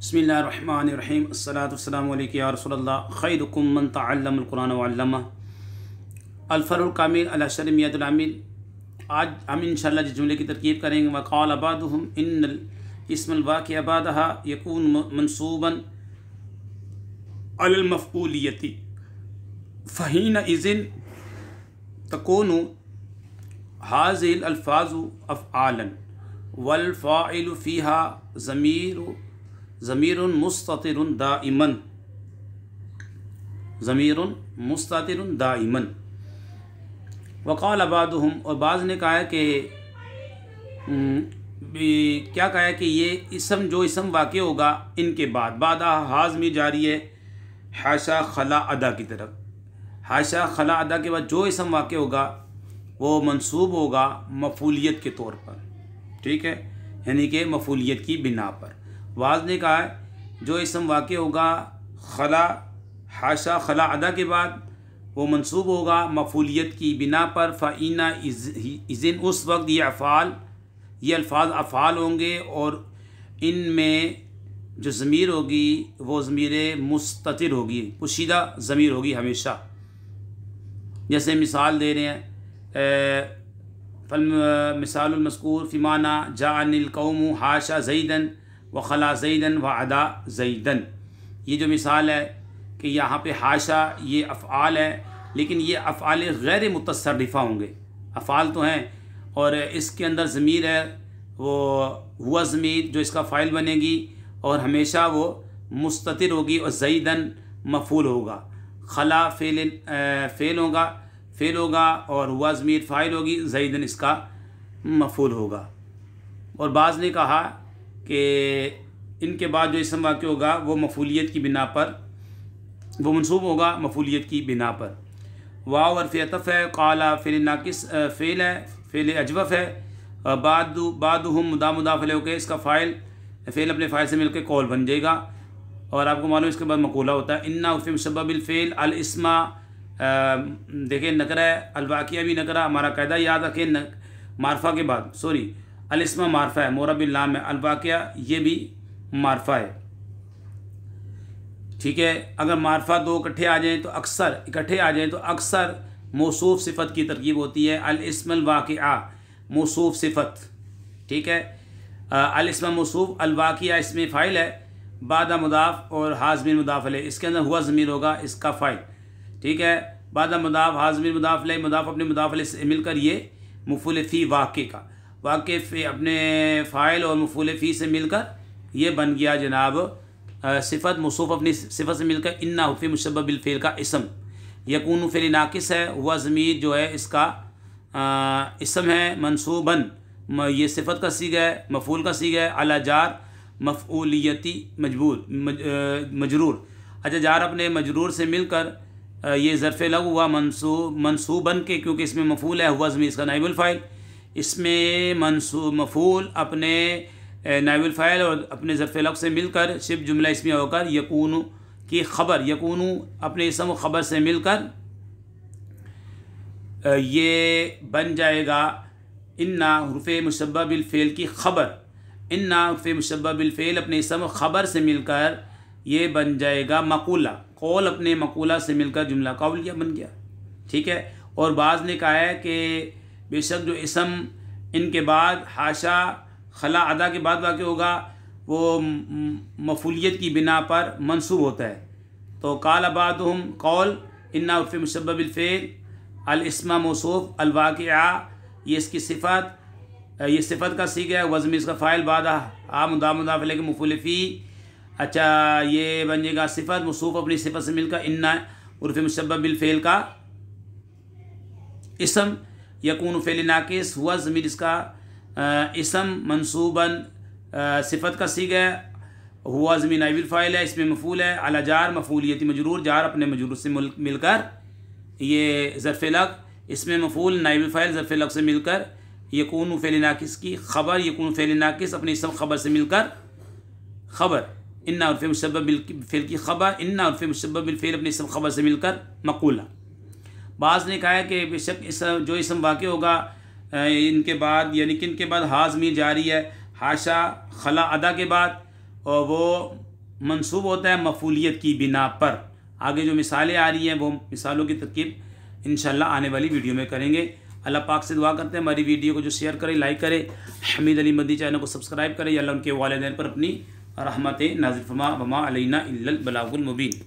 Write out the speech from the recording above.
बिस्मिल्लाहिर्रहमानिर्रहीम अस्सलातु वस्सलामु अलैका या रसूलल्लाह खैरुकुम मन तअल्लमल कुरान व अल्लमह अल-फर्रुल कामिल अला शर्र मियातुल आमिल। आज हम इंशाअल्लाह जिस जुमले की तरकीब करेंगे व क़ाल बादुहुम इन्नल इस्मल वाक़िअ बादहा यकून मंसूबन अलल मफ़ऊलियति फ़हीन इज़िन तकूनु हाज़िल अल्फ़ाज़ु अफ़आलन वल फ़ाइलु फ़ीहा ज़मीरुन मुस्ततिरुन दाइमन वक़ाल बादुहुम। और बाज़ ने कहा है कि क्या कहा है कि ये इसम जो इसम वाक़ होगा इनके बाद बादा हाज़मी जारी है हाशा खला अदा की तरफ। हाशा खला अदा के बाद जो इसम वाक़ होगा वो मंसूब होगा मफ़ूलियत के तौर पर, ठीक है, यानी कि मफ़ूलियत की बिना पर। वाज़ ने कहा है जो इसम वाक़ होगा खला हाशा खला अदा के बाद वो मंसूब होगा मफ़ूलियत की बिना पर। फ़ाइना इज़िन उस वक्त ये अल्फ़ाज़ अफ़ाल होंगे और इनमें जो ज़मीर होगी वो ज़मीर मुस्ततिर होगी, पोशीदा ज़मीर होगी हमेशा। जैसे मिसाल दे रहे हैं मिसालुल मज़कूर फ़िमाना जाअनिल कौमु हाशा ज़ैदन व खला ज़ैदन व अदा ज़ैदन। ये जो मिसाल है कि यहाँ पे हाशा ये अफ़आल है, लेकिन ये अफ़आल गैर मुतसर्रिफ़ा होंगे। अफ़आल तो हैं और इसके अंदर ज़मीर है, वो हुआ ज़मीर जो इसका फ़ाइल बनेगी और हमेशा वो मुस्ततिर होगी और ज़ैदन मफ़ूल होगा। खला फ़ेल होगा और हुआ ज़मीर फ़ाइल होगी, ज़ैदन इसका मफ़ूल होगा। और बाज़ ने कहा कि इनके बाद जो इसम वाक़ होगा वो मफ़ूलियत की बिना पर वो मंसूब होगा मफ़ूलियत की बिना पर। वाव हर्फ़ अतफ़ है, क़ाला फ़ेल नाक़िस फ़ेल है, फ़ेल अजवफ़ है, बादुहुम मुदाफ़ अलैहि होकर इसका फ़ाइल फ़ेल अपने फ़ाइल से मिलकर कौल बन जाएगा। और आपको मालूम इसके बाद मक़ूला होता है। इन्ना उर्फ़ मुशब्बह बिल फ़ेल अल इस्मा, देखिए नकरा है, अल वाक़िया भी नकरा, हमारा कायदा याद रखें मारफ़ा के बाद, सॉरी अल इस्मा मारफ़ा है, मोरा बिल नाम है, अल वाक़िया ये भी मारफ़ा है, ठीक है। अगर मारफ़ा दो इकट्ठे आ जाएँ तो अक्सर मौसूफ़ सिफ़त की तरकीब होती है। अल इस्मल वाक़िआ मौसूफ़ सिफ़त, ठीक है। अल इस्म मौसूफ़, अल वाक़िआ इसमें फ़ाइल है, बादा मुदाफ़ और हाज़मीर मुदाफ़ अलैहि, इसके अंदर हुआ ज़मीर होगा इसका फ़ाइल, ठीक है। बादा मुदाफ़ हाज़मीर मुदाफ़ अलैहि, मुदाफ़ अपने मुदाफ़ अलैहि से मिलकर ये मफ़ूल फ़ी वाक़े का वाक़े अपने फ़ाइल और मफ़ूल फ़ी से मिलकर ये बन गया जनाब सिफ़त मौसूफ़ अपनी सिफ़त से मिलकर। इन्ना हुफ़ मुशब्बह बिल फ़ेल का इसम यकून फ़ेल नाक़िस है, हुआ ज़मीर जो है इसका इसम है, मंसूबन ये सिफ़त का सीगा है, मफ़ूल का सीगा है, अला जार मफ़ऊलियती मजरूर। अच्छा, जार अपने मजरूर से मिलकर ये ज़र्फ़ लग हुआ मंसूबन के, क्योंकि इसमें मफ़ूल है, हुआ ज़मीर इसका नाइबुल फ़ाइल, इसमें मफ़ूल अपने नाइबुल फ़ाइल और अपने ज़र्फ़ लग से मिलकर शिब जुमला इसमें होकर यकूनु की ख़बर, यकूनु अपने इसम व ख़बर से मिलकर ये बन जाएगा इन्ना हुर्फ़ मुशब्बह बिल फ़ेल की ख़बर। इन्ना हुर्फ़ मुशब्बह बिल फ़ेल अपने इसम व ख़बर से मिलकर ये बन जाएगा मक़ूला, कौल अपने मक़ूला से मिलकर जुमला कौलिया बन गया, ठीक है। और बाज़ ने कहा है कि बेशक जो इसम इनके बाद हाशा खला अदा के बाद वाक़ होगा वो मफ़ूलियत की बिना पर मंसूब होता है। तो क़ाल बादुहुम कौल इन्ना उर्फ़ मुशब्बह बिल फ़ेल अल इस्मा मौसूफ़ अल वाक़िआ, ये इसकी सिफ़त, ये सिफ़त का सीगा है, वज़्म इसका फ़ाइल बादा मुदाफ़ अलैहि के मफ़ूल फ़ी। अच्छा, ये बन जाएगा सिफ़त मौसूफ़ अपनी सिफ़त से मिलकर इन्ना उर्फ़ मुशब्बह बिल फ़ेल का इसम यकून फ़ेल नाक़िस, हुआ ज़मीर इसका इसम मंसूबन सिफ़त का सीगा है, हुआ ज़मीर नाइबुल फ़ाइल है, इसमें मफ़ूल है, अला जार मफ़ऊलियती मजरूर, जार अपने मजरूर से मिलकर ये ज़र्फ़ लग, इसमें मफ़ूल नाइबुल फ़ाइल ज़र्फ़ लग से मिलकर यकून फ़ेल नाक़िस की ख़बर, यकून फ़ेल नाक़िस अपने इसम ख़बर से मिलकर ख़बर। इन्ना उर्फ़ मुशब्बह बिल फ़ेल की ख़बर, इन्ना उर्फ़ मुशब्बह बिल फ़ेल अपने इसम ख़बर से मिलकर मक़ूला। बाज़ ने कहा है कि बेशक इस जो इसम वाक़ होगा इनके बाद, यानी कि इनके बाद हाज़मी जारी है हाशा खला अदा के बाद, और वो मंसूब होता है मफूलियत की बिना पर। आगे जो मिसालें आ रही हैं वो मिसालों की तरकीब इंशाल्लाह आने वाली वीडियो में करेंगे। अल्लाह पाक से दुआ करते हैं हमारी वीडियो को जो शेयर करें, लाइक करें, हमीद अली मदी चैनल को सब्सक्राइब करें। अल्लाह उनके वालिदैन पर अपनी रहमत नाज़िल फरमा, वमा अलैना इल्लल बलागुल मुबीन।